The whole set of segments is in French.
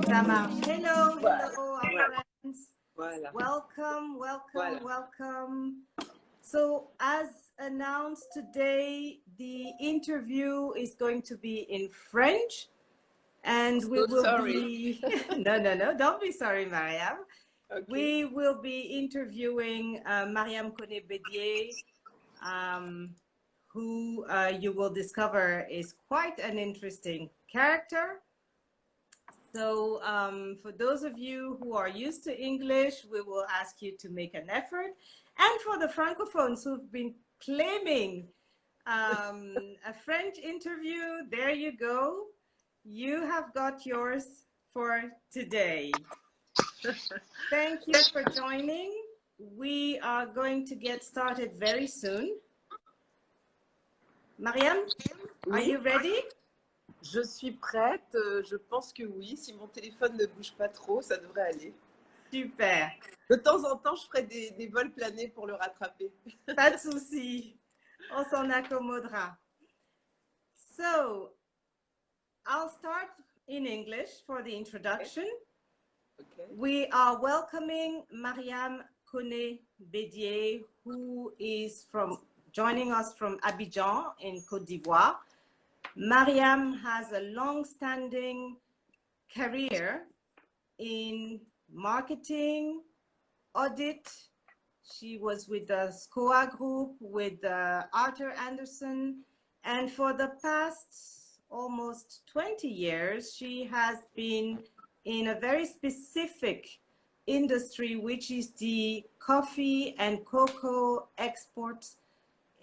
Ça marche. Hello, Voilà. hello, our Voilà. friends. Voilà. Welcome, welcome, Voilà. welcome. So, as announced today, the interview is going to be in French, and we will sorry. be. No, don't be sorry, Mariam. Okay. We will be interviewing Mariam Kone-Bédier, who you will discover is quite an interesting character. So for those of you who are used to English, we will ask you to make an effort. And for the Francophones who've been claiming a French interview, there you go. You have got yours for today. Thank you for joining. We are going to get started very soon. Mariam, Oui. are you ready? Je suis prête. Je pense que oui. Si mon téléphone ne bouge pas trop, ça devrait aller. Super. De temps en temps, je ferai des vols planés pour le rattraper. Pas de souci. On s'en accommodera. So, I'll start in English for the introduction. Okay. We are welcoming Mariam Kone-Bédier, who is joining us from Abidjan in Côte d'Ivoire. Mariam has a long-standing career in marketing, audit. She was with the SCOA group, with Arthur Andersen, and for the past almost 20 years, she has been in a very specific industry, which is the coffee and cocoa exports.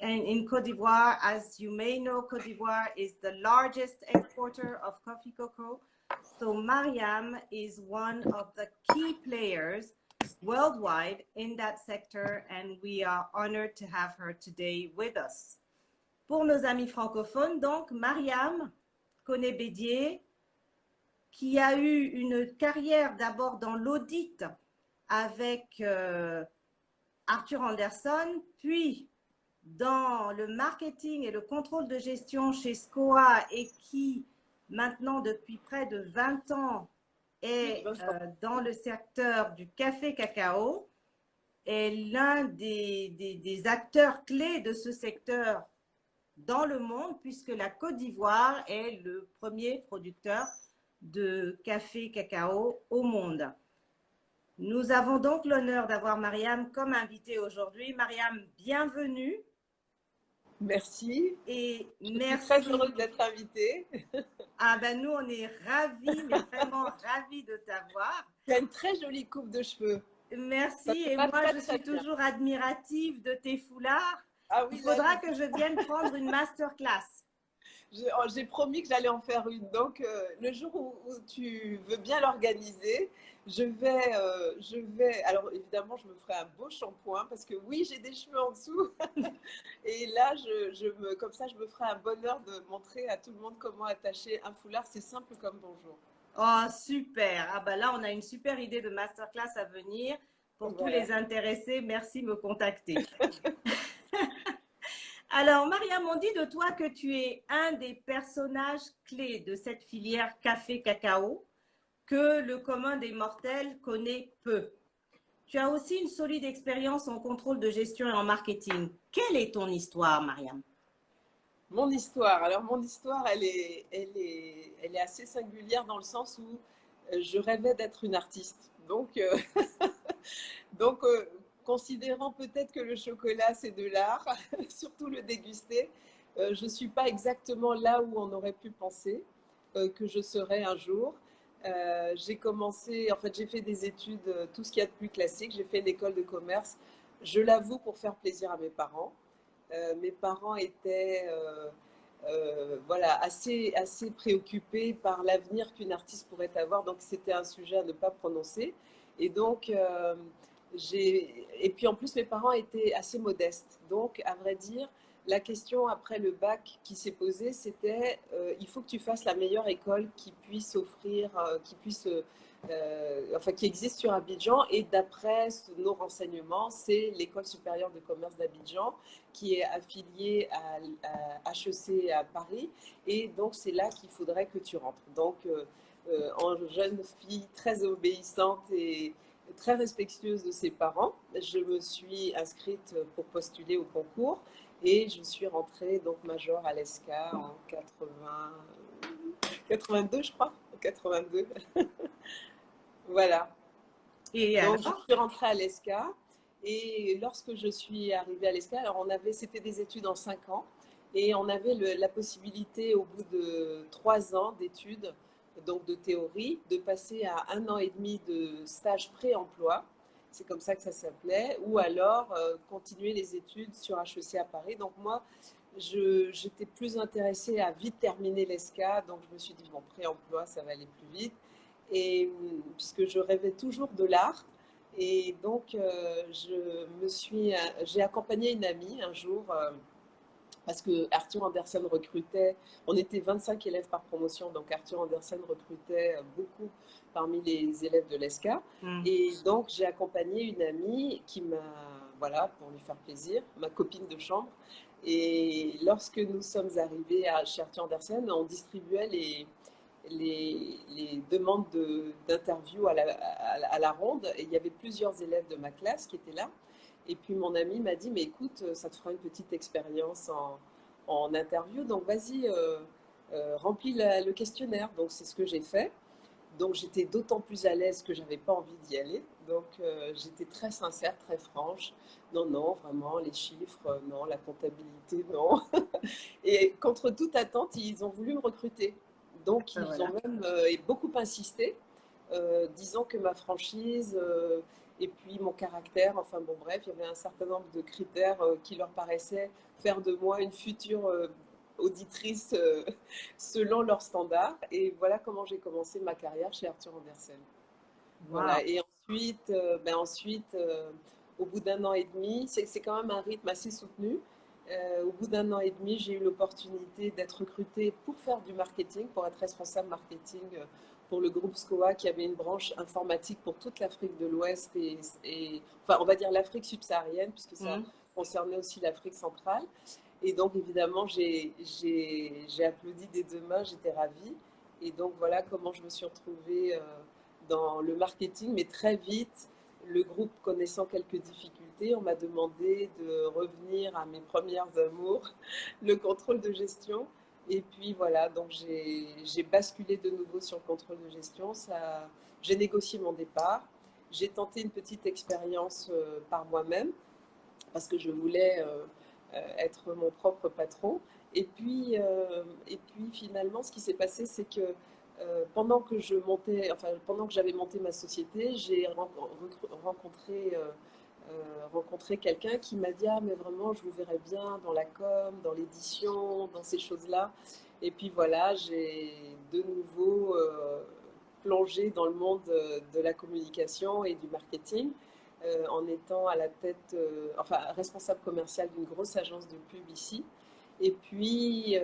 And in Côte d'Ivoire, as you may know, Côte d'Ivoire is the largest exporter of coffee cocoa. So Mariam is one of the key players worldwide in that sector, and we are honored to have her today with us. Pour nos amis francophones, donc, Mariam Kone-Bédier, qui a eu une carrière d'abord dans l'audit avec Arthur Andersen, puis dans le marketing et le contrôle de gestion chez SCOA, et qui maintenant depuis près de 20 ans est dans le secteur du café-cacao, est l'un des acteurs clés de ce secteur dans le monde, puisque la Côte d'Ivoire est le premier producteur de café-cacao au monde. Nous avons donc l'honneur d'avoir Mariam comme invitée aujourd'hui. Mariam, bienvenue. Merci. Et merci. Je suis très heureuse d'être invitée. Ah ben nous, on est ravis, mais vraiment ravis de t'avoir. Tu as une très jolie coupe de cheveux. Merci. Et moi, je suis toujours admirative de tes foulards. Ah oui, il faudra que je vienne prendre une masterclass. J'ai promis que j'allais en faire une. Donc, le jour où tu veux bien l'organiser, je vais. Alors, évidemment, je me ferai un beau shampoing parce que oui, j'ai des cheveux en dessous. Et là, comme ça, je me ferai un bonheur de montrer à tout le monde comment attacher un foulard. C'est simple comme bonjour. Oh, super. Ah ben là, on a une super idée de masterclass à venir. Pour tous les intéressés, merci de me contacter. Alors, Mariam, on dit de toi que tu es un des personnages clés de cette filière café-cacao que le commun des mortels connaît peu. Tu as aussi une solide expérience en contrôle de gestion et en marketing. Quelle est ton histoire, Mariam? Mon histoire, alors mon histoire, elle est assez singulière dans le sens où je rêvais d'être une artiste. Donc, considérant peut-être que le chocolat, c'est de l'art, surtout le déguster, je ne suis pas exactement là où on aurait pu penser que je serais un jour. J'ai commencé, en fait, j'ai fait des études, tout ce qu'il y a de plus classique. J'ai fait une école de commerce, je l'avoue, pour faire plaisir à mes parents. Mes parents étaient voilà, assez préoccupés par l'avenir qu'une artiste pourrait avoir, donc c'était un sujet à ne pas prononcer. Et donc, et puis en plus, mes parents étaient assez modestes. Donc, à vrai dire, la question après le bac qui s'est posée, c'était il faut que tu fasses la meilleure école qui puisse offrir, qui puisse enfin qui existe sur Abidjan. Et d'après nos renseignements, c'est l'École supérieure de commerce d'Abidjan qui est affiliée à HEC à Paris. Et donc, c'est là qu'il faudrait que tu rentres. Donc, en jeune fille très obéissante et très respectueuse de ses parents, je me suis inscrite pour postuler au concours et je suis rentrée donc major à l'ESCA en 82, je crois, en 82. Voilà. Et Donc, je alors? suis rentrée à l'ESCA et lorsque je suis arrivée à l'ESCA, alors c'était des études en 5 ans et on avait la possibilité au bout de 3 ans d'études, donc de théorie, de passer à 1 an et demi de stage pré-emploi, c'est comme ça que ça s'appelait, ou alors continuer les études sur HEC à Paris. Donc moi, j'étais plus intéressée à vite terminer l'ESCA, donc je me suis dit, bon, pré-emploi, ça va aller plus vite. Et puisque je rêvais toujours de l'art, et donc j'ai accompagné une amie un jour parce que Arthur Andersen recrutait, on était 25 élèves par promotion, donc Arthur Andersen recrutait beaucoup parmi les élèves de l'ESCA. Et donc j'ai accompagné une amie qui m'a, voilà, pour lui faire plaisir, ma copine de chambre. Et lorsque nous sommes arrivés chez Arthur Andersen, on distribuait les demandes d'interview à la ronde. Et il y avait plusieurs élèves de ma classe qui étaient là. Et puis mon ami m'a dit, mais écoute, ça te fera une petite expérience en interview, donc vas-y, remplis le questionnaire. Donc c'est ce que j'ai fait. Donc j'étais d'autant plus à l'aise que j'avais pas envie d'y aller. Donc j'étais très sincère, très franche. Non, non, vraiment, les chiffres, non, la comptabilité, non. Et contre toute attente, ils ont voulu me recruter. Donc ils Voilà. ont même beaucoup insisté, disant que ma franchise et puis mon caractère, enfin bon bref, il y avait un certain nombre de critères qui leur paraissaient faire de moi une future auditrice selon leurs standards. Et voilà comment j'ai commencé ma carrière chez Arthur Andersen. Wow. Voilà. Et ensuite, au bout d'1 an et demi, c'est quand même un rythme assez soutenu. Au bout d'1 an et demi, j'ai eu l'opportunité d'être recrutée pour faire du marketing, pour être responsable marketing pour le groupe SCOA qui avait une branche informatique pour toute l'Afrique de l'Ouest enfin, on va dire l'Afrique subsaharienne, puisque ça concernait aussi l'Afrique centrale. Et donc, évidemment, j'ai applaudi des deux mains, j'étais ravie. Et donc, voilà comment je me suis retrouvée dans le marketing, mais très vite, le groupe connaissant quelques difficultés, on m'a demandé de revenir à mes premières amours, le contrôle de gestion. Et puis voilà, donc j'ai basculé de nouveau sur le contrôle de gestion. J'ai négocié mon départ. J'ai tenté une petite expérience par moi-même parce que je voulais être mon propre patron. Et puis finalement, ce qui s'est passé, c'est que pendant que j'avais monté ma société, j'ai rencontré quelqu'un qui m'a dit ah mais vraiment je vous verrais bien dans la com, dans l'édition, dans ces choses-là. Et puis voilà, j'ai de nouveau plongé dans le monde de la communication et du marketing en étant à la tête, enfin responsable commerciale d'une grosse agence de pub ici. Et puis,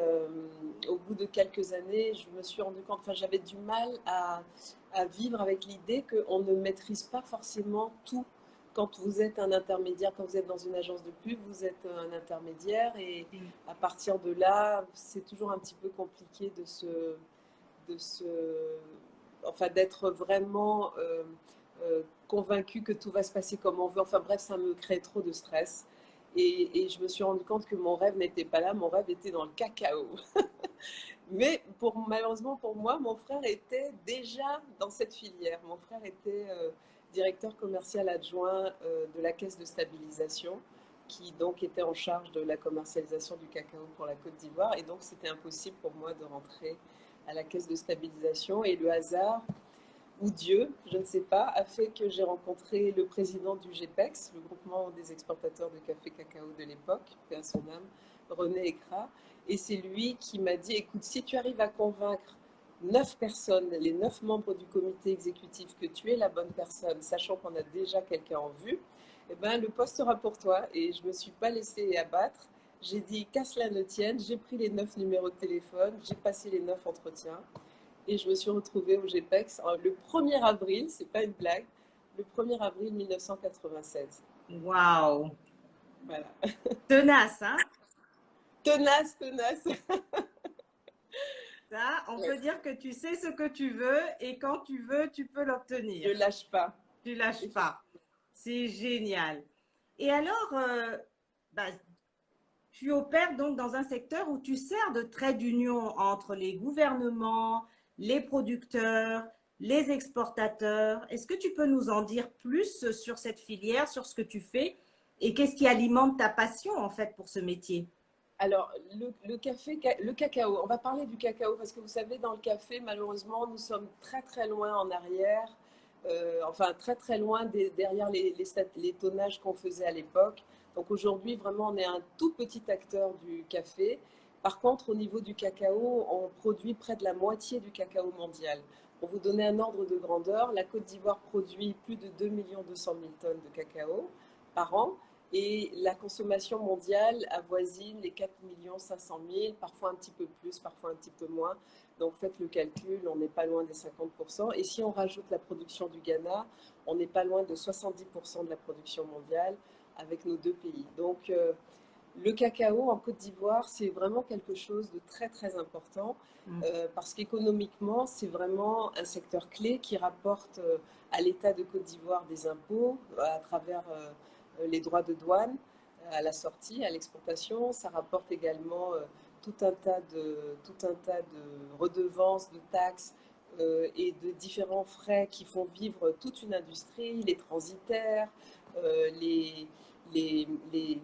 au bout de quelques années, je me suis rendu compte, enfin, j'avais du mal à vivre avec l'idée qu'on ne maîtrise pas forcément tout. Quand vous êtes un intermédiaire, quand vous êtes dans une agence de pub, vous êtes un intermédiaire et à partir de là, c'est toujours un petit peu compliqué enfin, d'être vraiment convaincu que tout va se passer comme on veut. Enfin bref, ça me crée trop de stress. Et je me suis rendu compte que mon rêve n'était pas là, mon rêve était dans le cacao. Mais malheureusement pour moi, mon frère était déjà dans cette filière. Mon frère était directeur commercial adjoint de la caisse de stabilisation, qui donc était en charge de la commercialisation du cacao pour la Côte d'Ivoire. Et donc c'était impossible pour moi de rentrer à la caisse de stabilisation. Et le hasard, ou Dieu, je ne sais pas, a fait que j'ai rencontré le président du GPEX, le groupement des exportateurs de café cacao de l'époque, paix à son âme, René Écrat. Et c'est lui qui m'a dit, écoute, si tu arrives à convaincre 9 personnes, les 9 membres du comité exécutif, que tu es la bonne personne, sachant qu'on a déjà quelqu'un en vue, eh ben, le poste sera pour toi. Et je ne me suis pas laissée abattre. J'ai dit, qu'à cela ne tienne, j'ai pris les 9 numéros de téléphone, j'ai passé les 9 entretiens. et je me suis retrouvée au GPEX le 1er avril, c'est pas une blague, le 1er avril 1996. Waouh! Voilà. Tenace, hein? Tenace, tenace. Ça, on peut Ouais, dire que tu sais ce que tu veux et quand tu veux, tu peux je l'obtenir. lâche pas. Tu lâches pas. C'est génial. Et alors, bah, tu opères donc dans un secteur où tu sers de trait d'union entre les gouvernements, les producteurs, les exportateurs. Est-ce que tu peux nous en dire plus sur cette filière, sur ce que tu fais et qu'est-ce qui alimente ta passion en fait pour ce métier? Alors, le cacao, on va parler du cacao parce que vous savez, dans le café, malheureusement, nous sommes très très loin en arrière, enfin très très loin derrière les tonnages qu'on faisait à l'époque. Donc aujourd'hui, vraiment, on est un tout petit acteur du café. Par contre, au niveau du cacao, on produit près de la moitié du cacao mondial. Pour vous donner un ordre de grandeur, la Côte d'Ivoire produit plus de 2,2 millions tonnes de cacao par an. Et la consommation mondiale avoisine les 4 500 000, parfois un petit peu plus, parfois un petit peu moins. Donc faites le calcul, on n'est pas loin des 50%. Et si on rajoute la production du Ghana, on n'est pas loin de 70% de la production mondiale avec nos deux pays. Donc le cacao en Côte d'Ivoire, c'est vraiment quelque chose de très très important parce qu'économiquement, c'est vraiment un secteur clé qui rapporte à l'État de Côte d'Ivoire des impôts à travers les droits de douane à la sortie, à l'exportation. Ça rapporte également tout un tas de redevances, de taxes et de différents frais qui font vivre toute une industrie, les transitaires, les, les, les,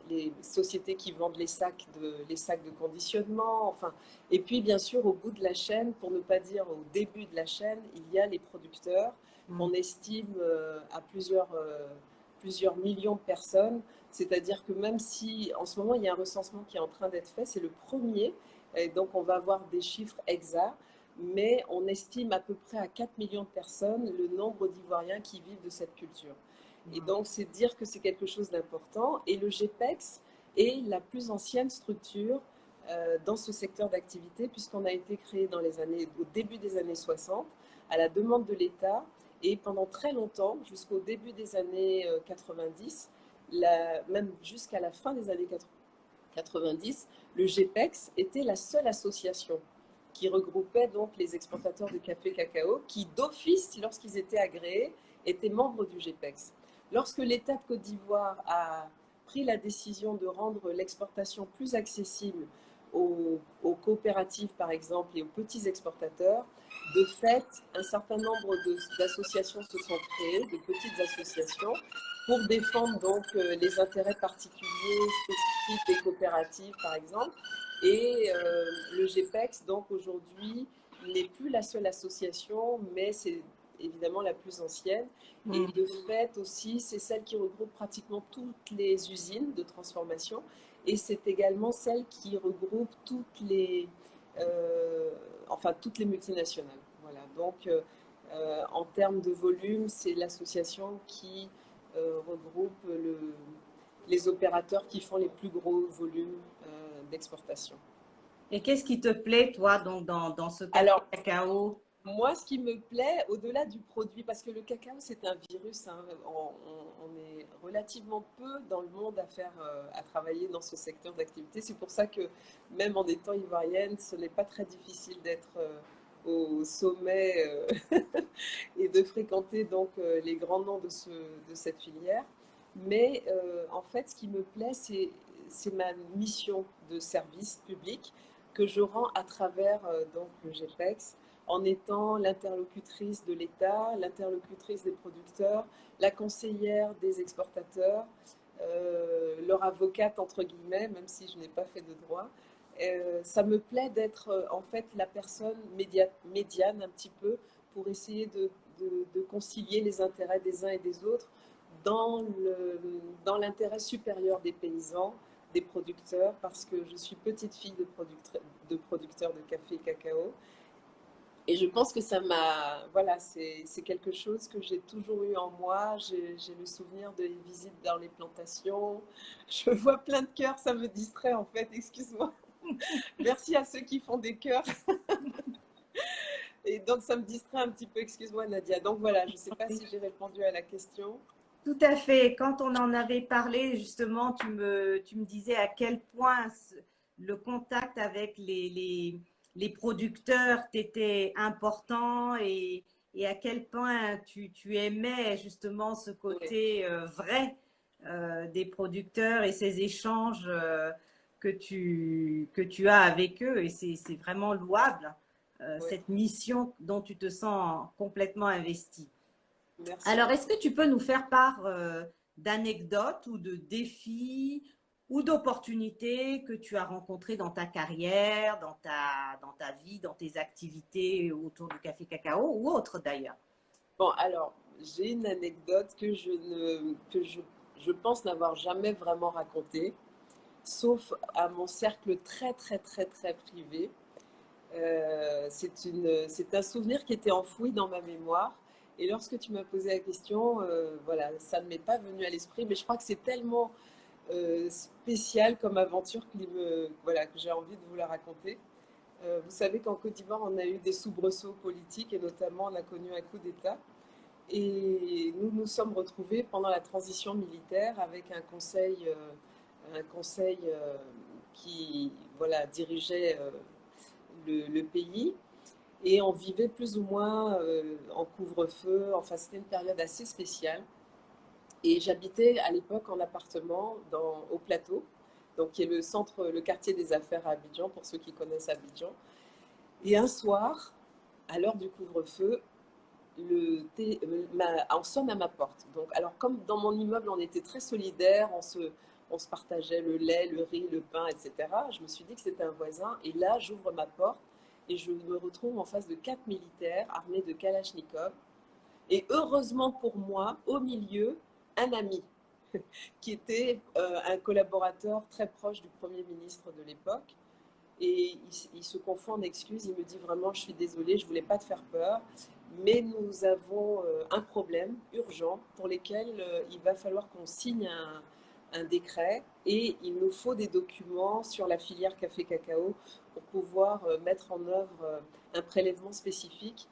les sociétés qui vendent les sacs de conditionnement, enfin, et puis bien sûr au bout de la chaîne, pour ne pas dire au début de la chaîne, il y a les producteurs qu'on estime à plusieurs millions de personnes. C'est-à-dire que même si en ce moment il y a un recensement qui est en train d'être fait, c'est le premier, et donc on va avoir des chiffres exacts, mais on estime à peu près à 4 millions de personnes le nombre d'Ivoiriens qui vivent de cette culture. Et donc, c'est dire que c'est quelque chose d'important. Et le GPEX est la plus ancienne structure dans ce secteur d'activité, puisqu'on a été créé au début des années 60, à la demande de l'État. Et pendant très longtemps, jusqu'au début des années 90, même jusqu'à la fin des années 90, le GPEX était la seule association qui regroupait donc les exportateurs de café cacao qui, d'office, lorsqu'ils étaient agréés, étaient membres du GPEX. Lorsque l'État de Côte d'Ivoire a pris la décision de rendre l'exportation plus accessible aux coopératives, par exemple, et aux petits exportateurs, de fait, un certain nombre d'associations se sont créées, de petites associations, pour défendre donc les intérêts particuliers, spécifiques des coopératives, par exemple. Et le GPEX, donc aujourd'hui, n'est plus la seule association, mais c'est évidemment la plus ancienne. Et de fait aussi, c'est celle qui regroupe pratiquement toutes les usines de transformation. Et c'est également celle qui regroupe toutes les multinationales. Voilà. Donc, en termes de volume, c'est l'association qui regroupe les opérateurs qui font les plus gros volumes d'exportation. Et qu'est-ce qui te plaît, toi, donc, dans ce café Alors, cacao? moi, ce qui me plaît, au-delà du produit, parce que le cacao, c'est un virus, hein, on est relativement peu dans le monde à travailler dans ce secteur d'activité. C'est pour ça que même en étant ivoirienne, ce n'est pas très difficile d'être au sommet et de fréquenter donc les grands noms de cette filière. Mais en fait, ce qui me plaît, c'est ma mission de service public que je rends à travers donc le GPEX en étant l'interlocutrice de l'État, l'interlocutrice des producteurs, la conseillère des exportateurs, leur avocate entre guillemets, même si je n'ai pas fait de droit. Ça me plaît d'être en fait la personne médiane un petit peu pour essayer de concilier les intérêts des uns et des autres dans l'intérêt supérieur des paysans, des producteurs, parce que je suis petite fille de producteurs de café et cacao. Et je pense que voilà, c'est quelque chose que j'ai toujours eu en moi. J'ai le souvenir de visites dans les plantations. Je vois plein de cœurs, ça me distrait en fait, excuse-moi. Merci à ceux qui font des cœurs. Et donc, ça me distrait un petit peu, excuse-moi Nadia. Donc voilà, je ne sais pas si j'ai répondu à la question. Tout à fait. Quand on en avait parlé, justement, tu me disais à quel point le contact avec les producteurs était important et à quel point tu aimais justement ce Oui, côté vrai des producteurs et ces échanges que tu as avec eux. Et c'est vraiment louable, oui, cette mission dont tu te sens complètement investi. merci. Alors, est-ce que tu peux nous faire part d'anecdotes ou de défis ou d'opportunités que tu as rencontrées dans ta carrière, dans ta vie, dans tes activités autour du café cacao ou autre d'ailleurs? Bon, alors, j'ai une anecdote que je pense n'avoir jamais vraiment racontée, sauf à mon cercle très, très, très, très privé. C'est un souvenir qui était enfoui dans ma mémoire. Et lorsque tu m'as posé la question, voilà, ça ne m'est pas venu à l'esprit, mais je crois que c'est tellement spécial comme aventure voilà, que j'ai envie de vous la raconter. Vous savez qu'en Côte d'Ivoire, on a eu des soubresauts politiques et notamment on a connu un coup d'État. Et nous nous sommes retrouvés pendant la transition militaire avec un conseil qui voilà, dirigeait le pays. Et on vivait plus ou moins en couvre-feu. Enfin, c'était une période assez spéciale. Et j'habitais à l'époque en appartement au Plateau, donc qui est le centre, le quartier des affaires à Abidjan, pour ceux qui connaissent Abidjan. Et un soir, à l'heure du couvre-feu, on sonne à ma porte. Donc, alors comme dans mon immeuble, on était très solidaires, on se partageait le lait, le riz, le pain, etc. Je me suis dit que c'était un voisin. Et là, j'ouvre ma porte et je me retrouve en face de 4 militaires armés de Kalachnikov. Et heureusement pour moi, au milieu, un ami qui était un collaborateur très proche du Premier ministre de l'époque. Et il se confond en excuses. Il me dit vraiment, je suis désolée, je ne voulais pas te faire peur, mais nous avons un problème urgent pour lequel il va falloir qu'on signe un décret et il nous faut des documents sur la filière café-cacao pour pouvoir mettre en œuvre un prélèvement spécifique.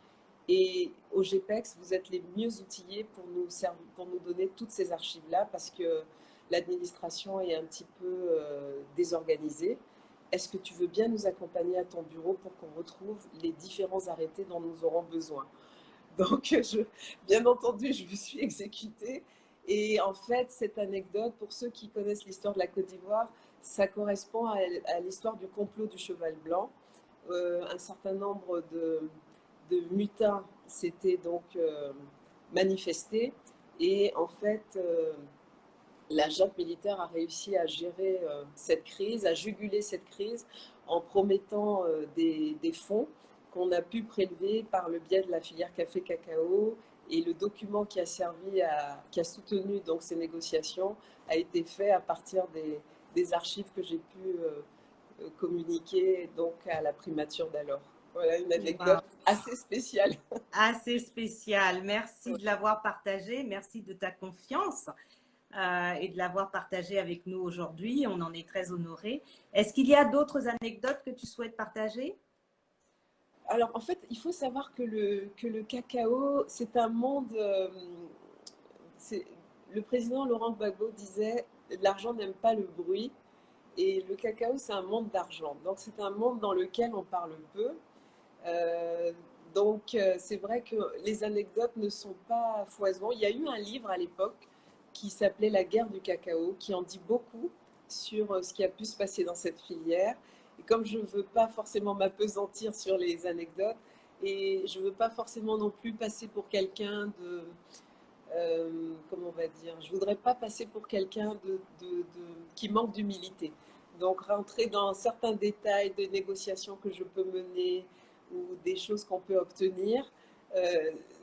Et au GPEX, vous êtes les mieux outillés pour nous donner toutes ces archives-là parce que l'administration est un petit peu désorganisée. Est-ce que tu veux bien nous accompagner à ton bureau pour qu'on retrouve les différents arrêtés dont nous aurons besoin? Donc, bien entendu, je me suis exécutée. Et en fait, cette anecdote, pour ceux qui connaissent l'histoire de la Côte d'Ivoire, ça correspond à l'histoire du complot du cheval blanc. Un certain nombre de mutins s'étaient donc manifestés. Et en fait, la junte militaire a réussi à gérer cette crise, à juguler cette crise en promettant des fonds qu'on a pu prélever par le biais de la filière café-cacao. Et le document qui a qui a soutenu donc ces négociations a été fait à partir des archives que j'ai pu communiquer donc à la primature d'alors. Voilà une Wow. anecdote assez spéciale. Assez spécial. Merci de l'avoir partagé. Merci de ta confiance et de l'avoir partagé avec nous aujourd'hui. On en est très honorés. Est-ce qu'il y a d'autres anecdotes que tu souhaites partager? Alors, en fait, il faut savoir que que le cacao, c'est un monde. Le président Laurent Gbagbo disait l'argent n'aime pas le bruit. Et le cacao, c'est un monde d'argent. Donc, c'est un monde dans lequel on parle peu. Euh, c'est vrai que les anecdotes ne sont pas à foison. Il y a eu un livre à l'époque qui s'appelait La guerre du cacao, qui en dit beaucoup sur ce qui a pu se passer dans cette filière. Et comme je ne veux pas forcément m'apesantir sur les anecdotes, et je ne veux pas forcément non plus passer pour quelqu'un comment on va dire, je ne voudrais pas passer pour quelqu'un qui manque d'humilité. Donc rentrer dans certains détails de négociations que je peux mener ou des choses qu'on peut obtenir,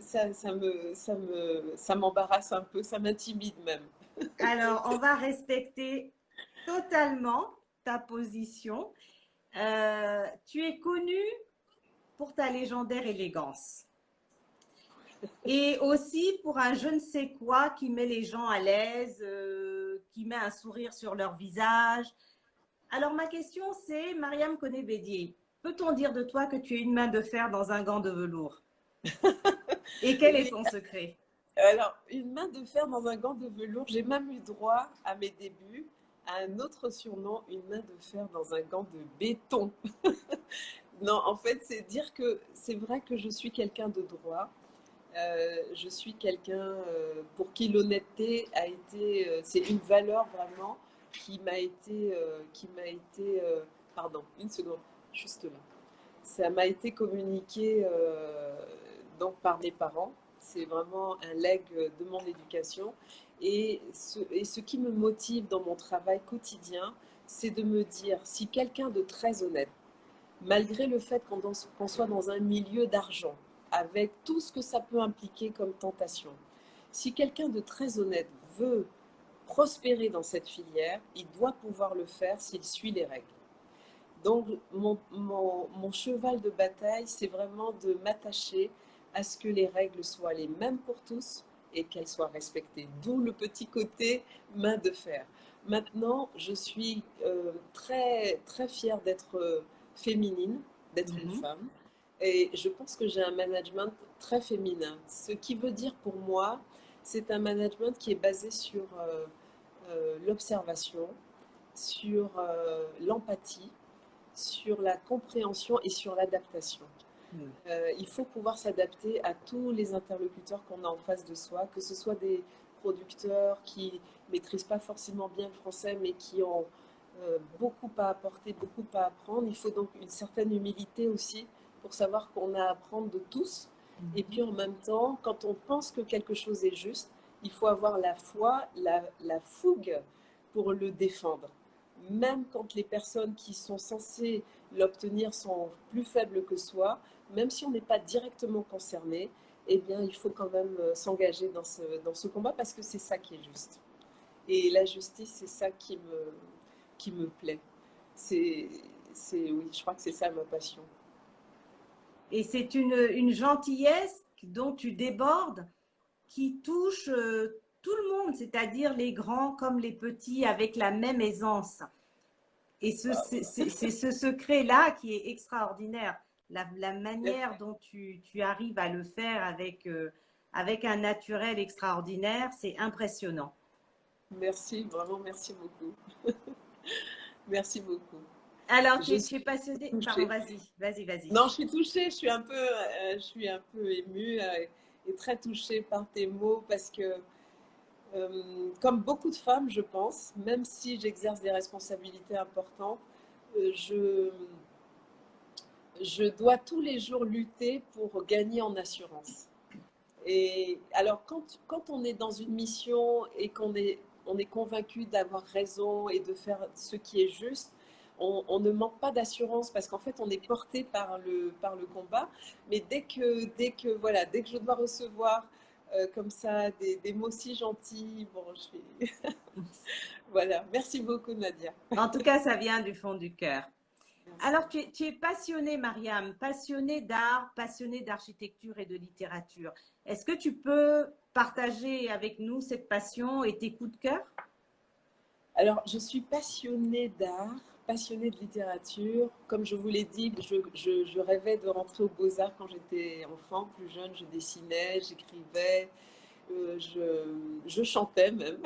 ça m'embarrasse un peu, ça m'intimide même. Alors, on va respecter totalement ta position. Tu es connu pour ta légendaire élégance et aussi pour un je ne sais quoi qui met les gens à l'aise, qui met un sourire sur leur visage. Alors, ma question, c'est, Mariam Koné Bédié, peut-on dire de toi que tu es une main de fer dans un gant de velours? Et quel est Oui, ton secret? alors, une main de fer dans un gant de velours, j'ai même eu droit à mes débuts à un autre surnom, une main de fer dans un gant de béton. Non, en fait, c'est dire que c'est vrai que je suis quelqu'un de droit. Je suis quelqu'un pour qui l'honnêteté a été, c'est une valeur vraiment pardon, une seconde, juste là. Ça m'a été communiqué donc par mes parents. C'est vraiment un legs de mon éducation. Et ce qui me motive dans mon travail quotidien, c'est de me dire, si quelqu'un de très honnête, malgré le fait qu'on soit dans un milieu d'argent, avec tout ce que ça peut impliquer comme tentation, si quelqu'un de très honnête veut prospérer dans cette filière, il doit pouvoir le faire s'il suit les règles. Donc, mon cheval de bataille, c'est vraiment de m'attacher à ce que les règles soient les mêmes pour tous et qu'elles soient respectées. D'où le petit côté main de fer. Maintenant, je suis très, très fière d'être féminine, d'être une Mhm. femme. Et je pense que j'ai un management très féminin. Ce qui veut dire pour moi, c'est un management qui est basé sur l'observation, sur l'empathie, sur la compréhension et sur l'adaptation. Mm. Il faut pouvoir s'adapter à tous les interlocuteurs qu'on a en face de soi, que ce soit des producteurs qui ne maîtrisent pas forcément bien le français, mais qui ont beaucoup à apporter, beaucoup à apprendre. Il faut donc une certaine humilité aussi pour savoir qu'on a à apprendre de tous. Et Mhm. puis en même temps, quand on pense que quelque chose est juste, il faut avoir la foi, la fougue pour le défendre. Même quand les personnes qui sont censées l'obtenir sont plus faibles que soi, même si on n'est pas directement concerné, eh bien, il faut quand même s'engager dans ce combat parce que c'est ça qui est juste. Et la justice, c'est ça qui me plaît. C'est, oui, je crois que c'est ça ma passion. Et c'est une gentillesse dont tu débordes, qui touche tout le monde, c'est-à-dire les grands comme les petits, avec la même aisance. Et Waouh. c'est ce secret-là qui est extraordinaire. La manière Merci. dont tu arrives à le faire avec un naturel extraordinaire, c'est impressionnant. Merci, vraiment, merci beaucoup. Merci beaucoup. Alors, Je tu es suis passionné. Pardon, touchée. vas-y, vas-y, vas-y. Non, je suis touchée, je suis un peu émue et très touchée par tes mots parce que comme beaucoup de femmes, je pense, même si j'exerce des responsabilités importantes, euh, je, je dois tous les jours lutter pour gagner en assurance. Et alors, quand on est dans une mission et on est convaincu d'avoir raison et de faire ce qui est juste, on ne manque pas d'assurance parce qu'en fait, on est porté par le combat. Mais voilà, dès que je dois recevoir comme ça des mots si gentils, bon, je suis. Voilà, merci beaucoup, Nadia. En tout cas, ça vient du fond du cœur. Merci. Alors, tu es passionnée, Mariam, passionnée d'art, passionnée d'architecture et de littérature. Est-ce que tu peux partager avec nous cette passion et tes coups de cœur? Alors, je suis passionnée d'art, passionnée de littérature. Comme je vous l'ai dit, je rêvais de rentrer aux Beaux-Arts quand j'étais enfant, plus jeune. Je dessinais, j'écrivais, je chantais même.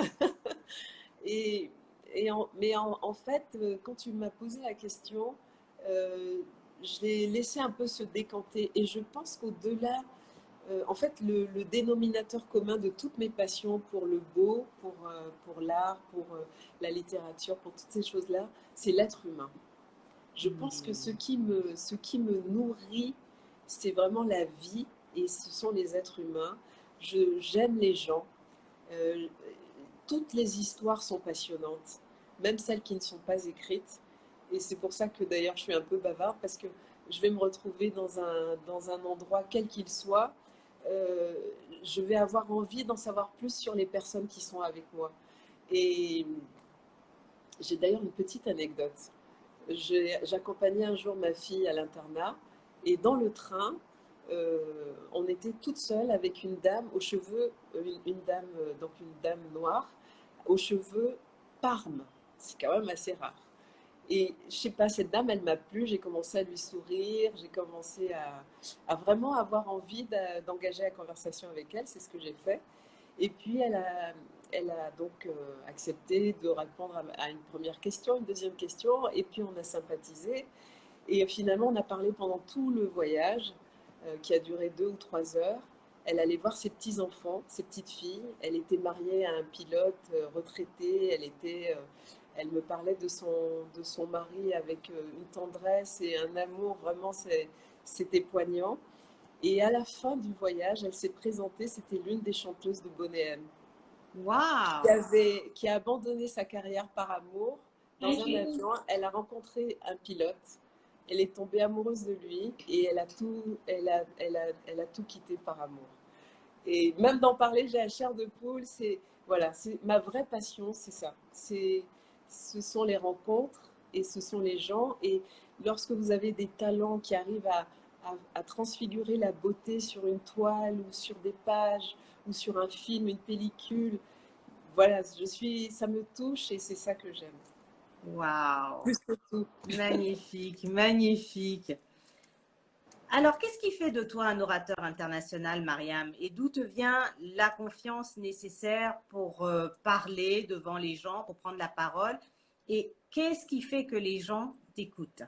Et, mais en fait, quand tu m'as posé la question, euh, je l'ai laissé un peu se décanter. Et je pense qu'au-delà, en fait, le dénominateur commun de toutes mes passions pour le beau, pour l'art, pour la littérature, pour toutes ces choses-là, c'est l'être humain. Je pense que ce qui me nourrit, c'est vraiment la vie et ce sont les êtres humains. J'aime les gens. Euh, Toutes les histoires sont passionnantes, même celles qui ne sont pas écrites. Et c'est pour ça que d'ailleurs je suis un peu bavarde parce que je vais me retrouver dans un endroit quel qu'il soit. euh, je vais avoir envie d'en savoir plus sur les personnes qui sont avec moi. Et j'ai d'ailleurs une petite anecdote. J'accompagnais un jour ma fille à l'internat et dans le train, on était toute seule avec une dame aux cheveux, une dame, donc une dame noire, aux cheveux parmes. C'est quand même assez rare. Et je sais pas, cette dame, elle m'a plu, j'ai commencé à lui sourire, j'ai commencé à vraiment avoir envie d'engager la conversation avec elle, c'est ce que j'ai fait. Et puis elle a donc accepté de répondre à une première question, une deuxième question, et puis on a sympathisé. Et finalement, on a parlé pendant tout le voyage, qui a duré 2 ou 3 heures. Elle allait voir ses petits-enfants, ses petites filles. Elle était mariée à un pilote retraité. Elle me parlait de son mari avec une tendresse et un amour. Vraiment, c'était poignant. Et à la fin du voyage, elle s'est présentée. C'était l'une des chanteuses de Boney M, Waouh! qui a abandonné sa carrière par amour dans un avion. Elle a rencontré un pilote. Elle est tombée amoureuse de lui et elle a tout quitté par amour. Et même d'en parler, j'ai la chair de poule. Voilà, c'est ma vraie passion, c'est ça. Ce sont les rencontres et ce sont les gens. Et lorsque vous avez des talents qui arrivent à transfigurer la beauté sur une toile ou sur des pages ou sur un film, une pellicule, voilà, ça me touche et c'est ça que j'aime. Waouh! Plus que tout. Magnifique, magnifique. Alors, qu'est-ce qui fait de toi un orateur international, Mariam? Et d'où te vient la confiance nécessaire pour parler devant les gens, pour prendre la parole? Et qu'est-ce qui fait que les gens t'écoutent?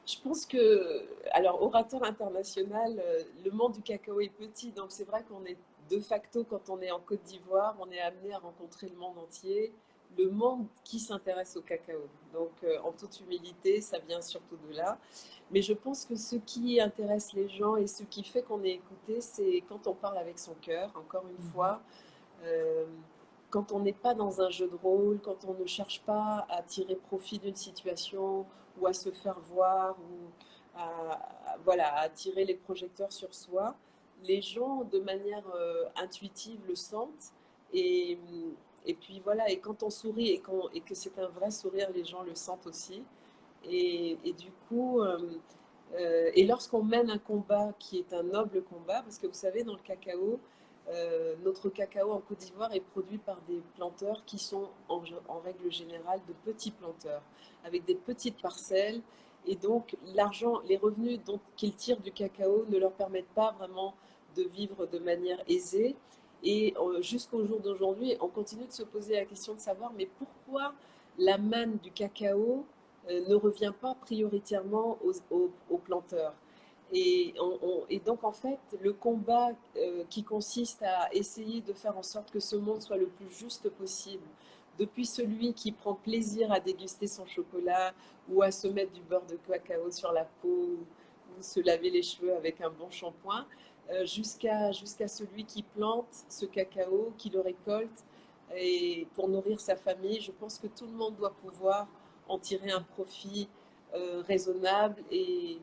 Je pense que, alors, orateur international, le monde du cacao est petit, donc c'est vrai qu'on est de facto, quand on est en Côte d'Ivoire, on est amené à rencontrer le monde entier, le monde qui s'intéresse au cacao. Donc, en toute humilité, ça vient surtout de là. Mais je pense que ce qui intéresse les gens et ce qui fait qu'on est écouté, c'est quand on parle avec son cœur, encore une fois, euh, quand on n'est pas dans un jeu de rôle, quand on ne cherche pas à tirer profit d'une situation ou à se faire voir ou voilà, à attirer les projecteurs sur soi, les gens de manière intuitive le sentent et, et puis voilà, et quand on sourit et que c'est un vrai sourire, les gens le sentent aussi. Et du coup, et lorsqu'on mène un combat qui est un noble combat, parce que vous savez, dans le cacao, notre cacao en Côte d'Ivoire est produit par des planteurs qui sont en règle générale de petits planteurs, avec des petites parcelles. Et donc, l'argent, les revenus qu'ils tirent du cacao ne leur permettent pas vraiment de vivre de manière aisée. Et jusqu'au jour d'aujourd'hui, on continue de se poser la question de savoir, mais pourquoi la manne du cacao ne revient pas prioritairement aux planteurs. Et donc, en fait, le combat qui consiste à essayer de faire en sorte que ce monde soit le plus juste possible, depuis celui qui prend plaisir à déguster son chocolat ou à se mettre du beurre de cacao sur la peau ou se laver les cheveux avec un bon shampoing, jusqu'à celui qui plante ce cacao, qui le récolte et pour nourrir sa famille, je pense que tout le monde doit pouvoir en tirer un profit raisonnable et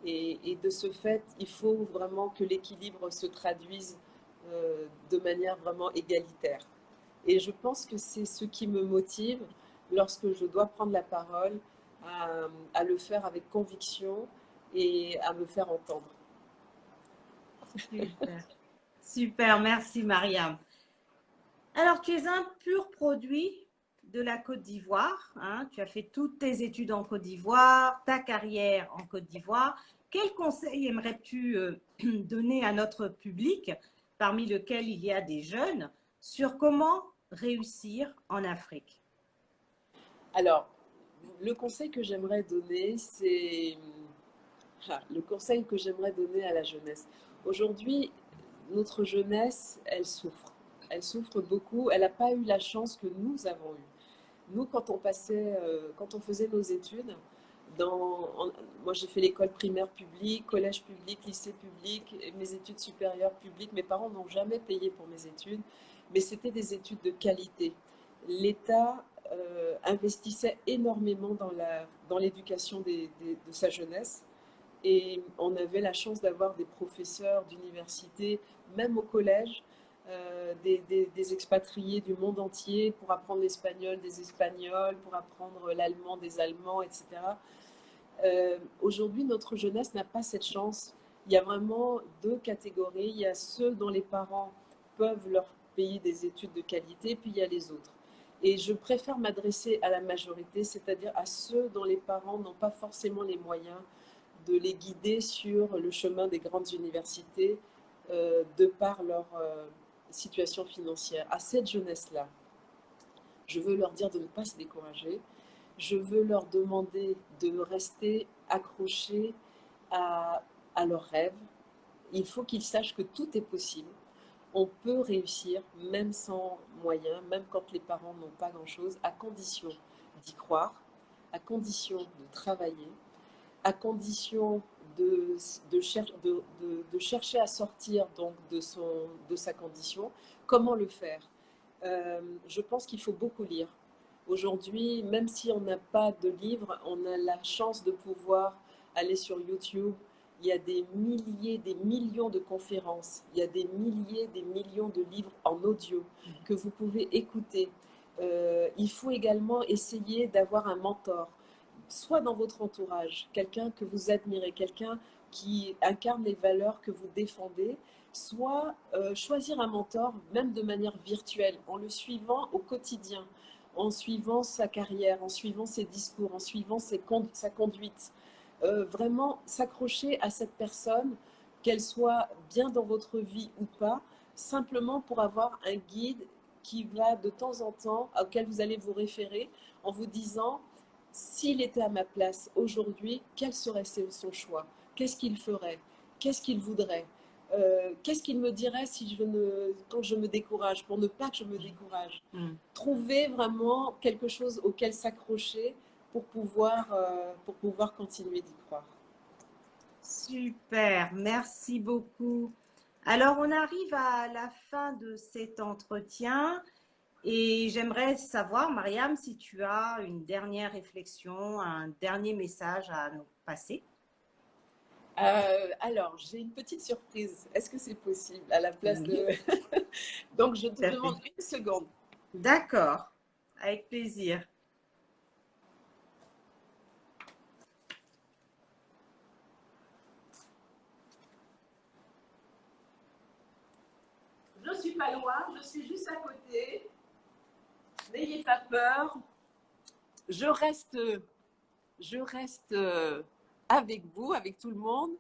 de ce fait, il faut vraiment que l'équilibre se traduise de manière vraiment égalitaire. Et je pense que c'est ce qui me motive lorsque je dois prendre la parole à le faire avec conviction et à me faire entendre. Super, super, merci Mariam. Alors, tu es un pur produit de la Côte d'Ivoire, hein. Tu as fait toutes tes études en Côte d'Ivoire, ta carrière en Côte d'Ivoire. Quel conseil aimerais-tu donner à notre public, parmi lequel il y a des jeunes, sur comment réussir en Afrique? Alors, le conseil que j'aimerais donner, c'est le conseil que j'aimerais donner à la jeunesse. Aujourd'hui, notre jeunesse, elle souffre. Elle souffre beaucoup. Elle n'a pas eu la chance que nous avons eue. Nous, quand on faisait nos études, moi j'ai fait l'école primaire publique, collège public, lycée public, et mes études supérieures publiques. Mes parents n'ont jamais payé pour mes études, mais c'était des études de qualité. L'État investissait énormément dans l'éducation de sa jeunesse. Et on avait la chance d'avoir des professeurs d'université, même au collège, des expatriés du monde entier pour apprendre l'espagnol des Espagnols, pour apprendre l'allemand des Allemands, etc. Aujourd'hui, notre jeunesse n'a pas cette chance. Il y a vraiment deux catégories. Il y a ceux dont les parents peuvent leur payer des études de qualité, puis il y a les autres. Et je préfère m'adresser à la majorité, c'est-à-dire à ceux dont les parents n'ont pas forcément les moyens de les guider sur le chemin des grandes universités de par leur situation financière. À cette jeunesse-là, je veux leur dire de ne pas se décourager. Je veux leur demander de rester accrochés à leurs rêves. Il faut qu'ils sachent que tout est possible. On peut réussir même sans moyens, même quand les parents n'ont pas grand-chose, à condition d'y croire, à condition de travailler, à condition de chercher à sortir donc de sa condition. Comment le faire? Je pense qu'il faut beaucoup lire. Aujourd'hui, même si on n'a pas de livres, on a la chance de pouvoir aller sur YouTube. Il y a des milliers, des millions de conférences. Il y a des milliers, des millions de livres en audio que vous pouvez écouter. Il faut également essayer d'avoir un mentor, soit dans votre entourage, quelqu'un que vous admirez, quelqu'un qui incarne les valeurs que vous défendez, soit choisir un mentor, même de manière virtuelle, en le suivant au quotidien, en suivant sa carrière, en suivant ses discours, en suivant sa conduite. Vraiment s'accrocher à cette personne, qu'elle soit bien dans votre vie ou pas, simplement pour avoir un guide qui va de temps en temps, auquel vous allez vous référer, en vous disant, s'il était à ma place aujourd'hui, quel serait son choix? Qu'est-ce qu'il ferait? Qu'est-ce qu'il voudrait? Qu'est-ce qu'il me dirait si quand je me décourage, pour ne pas que je me décourage? Trouver vraiment quelque chose auquel s'accrocher pour pouvoir continuer d'y croire. Super, merci beaucoup. Alors, on arrive à la fin de cet entretien et j'aimerais savoir, Mariam, si tu as une dernière réflexion, un dernier message à nous passer. Alors, j'ai une petite surprise. Est-ce que c'est possible à la place de… Donc, je te demande une seconde. D'accord, avec plaisir. Je ne suis pas loin, je suis juste à côté. N'ayez pas peur. Je reste avec vous, avec tout le monde.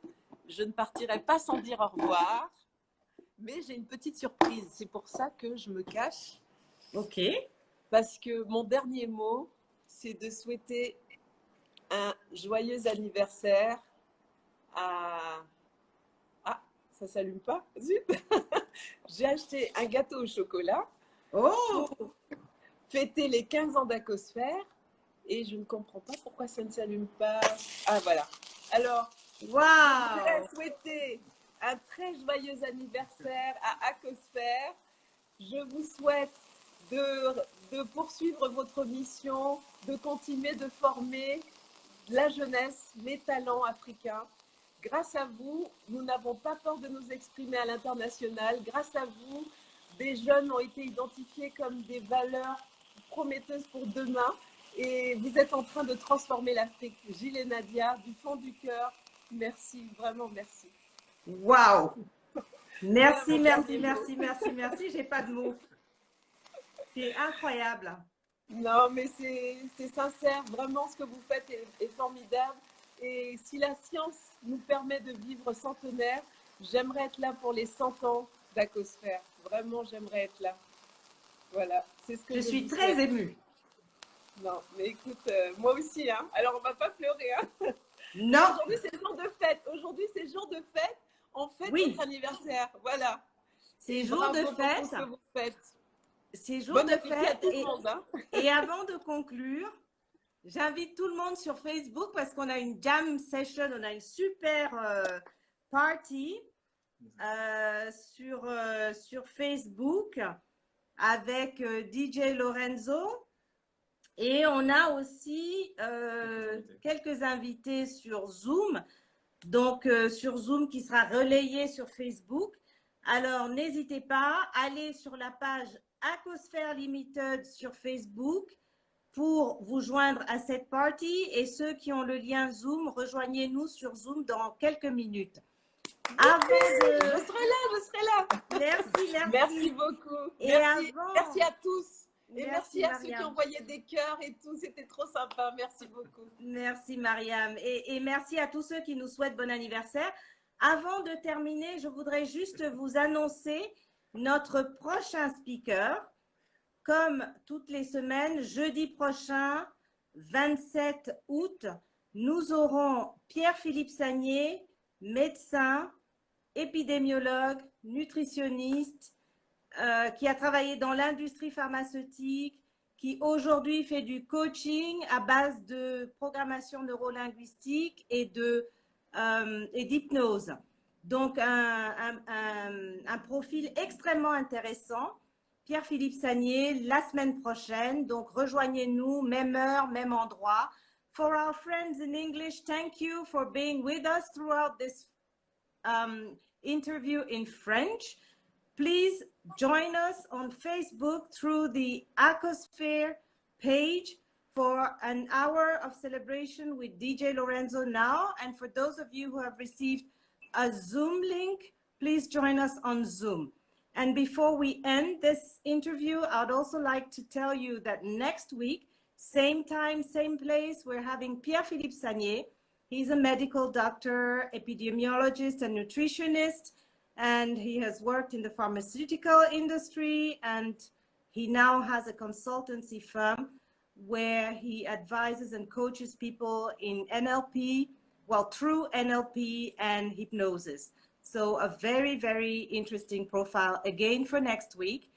Je ne partirai pas sans dire au revoir. Mais j'ai une petite surprise. C'est pour ça que je me cache. Ok. Parce que mon dernier mot, c'est de souhaiter un joyeux anniversaire à… Ah, ça ne s'allume pas? Zut. J'ai acheté un gâteau au chocolat pour fêter les 15 ans d'Acosphère et je ne comprends pas pourquoi ça ne s'allume pas. Ah, voilà. Alors, je voudrais souhaiter un très joyeux anniversaire à Acosphère. Je vous souhaite de poursuivre votre mission, de continuer de former la jeunesse, les talents africains. Grâce à vous, nous n'avons pas peur de nous exprimer à l'international. Grâce à vous, des jeunes ont été identifiés comme des valeurs prometteuses pour demain. Et vous êtes en train de transformer l'Afrique. Gilles et Nadia, du fond du cœur, merci, vraiment merci. Waouh! Merci, merci, merci, merci, merci. J'ai pas de mots. C'est incroyable. Non, mais c'est sincère. Vraiment, ce que vous faites est formidable. Et si la science nous permet de vivre centenaire, j'aimerais être là pour les 100 ans d'Acosphère. Vraiment, j'aimerais être là. Voilà, c'est ce que je suis très émue. Non, mais écoute, moi aussi, hein. Alors, on va pas pleurer, hein. Non. Aujourd'hui, c'est jour de fête. Aujourd'hui, c'est jour de fête. On fête notre anniversaire. Voilà. C'est jour de fête. Ce que vous faites. C'est jour de fête. Hein. Et avant de conclure, j'invite tout le monde sur Facebook parce qu'on a une jam session, on a une super party sur Facebook avec DJ Lorenzo. Et on a aussi quelques invités sur Zoom, donc sur Zoom qui sera relayé sur Facebook. Alors, n'hésitez pas, allez sur la page Acosphère Limited sur Facebook pour vous joindre à cette party. Et ceux qui ont le lien Zoom, rejoignez-nous sur Zoom dans quelques minutes. Je serai là. Merci. Merci beaucoup. Et merci à tous. Et merci à ceux qui envoyaient des cœurs et tout, c'était trop sympa. Merci beaucoup. Merci Mariam. Et merci à tous ceux qui nous souhaitent bon anniversaire. Avant de terminer, je voudrais juste vous annoncer notre prochain speaker. Comme toutes les semaines, jeudi prochain, 27 août, nous aurons Pierre-Philippe Sagnier, médecin, épidémiologue, nutritionniste, qui a travaillé dans l'industrie pharmaceutique, qui aujourd'hui fait du coaching à base de programmation neurolinguistique et d'hypnose. Donc, un profil extrêmement intéressant. Pierre-Philippe Sagnier, la semaine prochaine. Donc, rejoignez-nous, même heure, même endroit. For our friends in English, thank you for being with us throughout this interview in French. Please join us on Facebook through the Acosphere page for an hour of celebration with DJ Lorenzo now. And for those of you who have received a Zoom link, please join us on Zoom. And before we end this interview, I'd also like to tell you that next week, same time, same place, we're having Pierre-Philippe Sagnier. He's a medical doctor, epidemiologist, and nutritionist, and he has worked in the pharmaceutical industry, and he now has a consultancy firm where he advises and coaches people in NLP, well, through NLP and hypnosis. So a very, very interesting profile again for next week.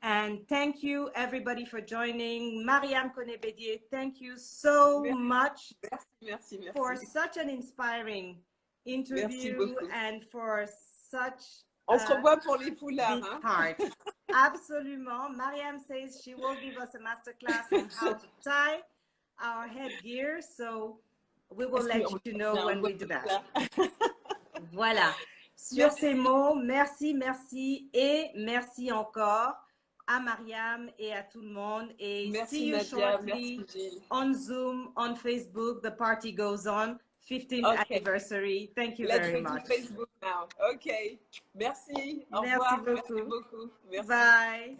And thank you everybody for joining. Mariam Kone-Bédier, thank you so much merci. For such an inspiring interview and for such On se revoit pour les foulards, big heart. Absolument. Mariam says she will give us a masterclass on how to tie our headgear. So we will let you know when we do that. Voilà. Sur ces mots, merci et merci encore à Mariam et à tout le monde. Et see you shortly on Zoom, on Facebook. The party goes on. 15th anniversary. Thank you very much. Let's go to Facebook now. Okay. Merci. Au revoir. Merci beaucoup. Merci. Bye.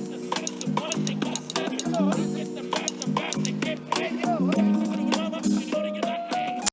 Bye.